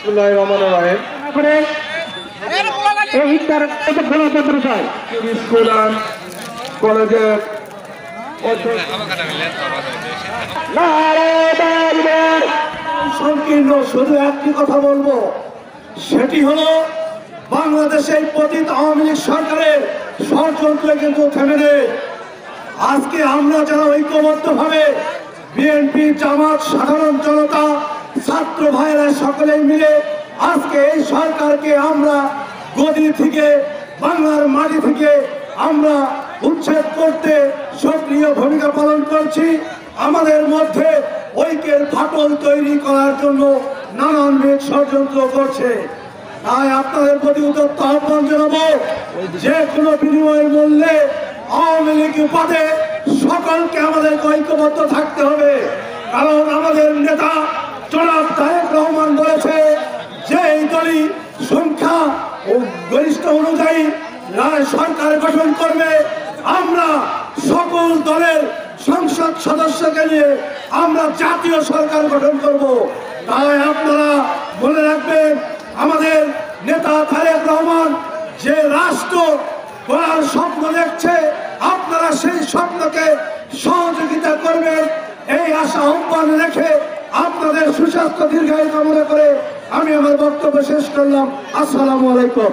বিসমিল্লাহির রহমানির রহিম। গণতন্ত্র চাই স্কুল অ্যান্ড কলেজের সংকীর্ণ শুধু একটি কথা বলবো, সেটি হলো বাংলাদেশের পতিত আওয়ামী লীগ সরকারের ষড়যন্ত্র কিন্তু থেমে নেই। আজকে আমরা যারা ঐক্যবদ্ধভাবে বিএনপি, জামাত, সাধারণ জনতা, ছাত্র ভাইরা সকলেই মিলে আজকে এই সরকারকে আমরা গদি থেকে, বাংলার মাটি থেকে আমরা উচ্ছেদ করতে সক্রিয় ভূমিকা পালন করছি। আমাদের মধ্যে ঐক্যের ফাটল তৈরি করার জন্য নানানবিধ ষড়যন্ত্র করছে। তাই আপনাদের প্রতি উদ্যত আহ্বান জানাবো, যে কোনো বিনিময় মূল্যে আওয়ামী লীগ পদে সকলকে আমাদের ঐক্যবদ্ধ থাকতে হবে। কারণ আমাদের নেতা জনাব তারেক রহমান বলেছে যে এই দলই সংখ্যা ও গরিষ্ঠ অনুযায়ী সরকার গঠন করবে। আমরা সকল দলের সংসদ সদস্যকে নিয়ে আমরা জাতীয় সরকার গঠন করব। তাই আপনারা মনে রাখবেন, আমাদের নেতা তারেক রহমান যে রাষ্ট্র গড়ার স্বপ্ন দেখছে, আপনারা সেই স্বপ্নকে সহযোগিতা করবেন, এই আশা আহ্বান রেখে আপনাদের সুস্বাস্থ্য দীর্ঘায়ু কামনা করে আমি আমার বক্তব্য শেষ করলাম। আসসালামু আলাইকুম।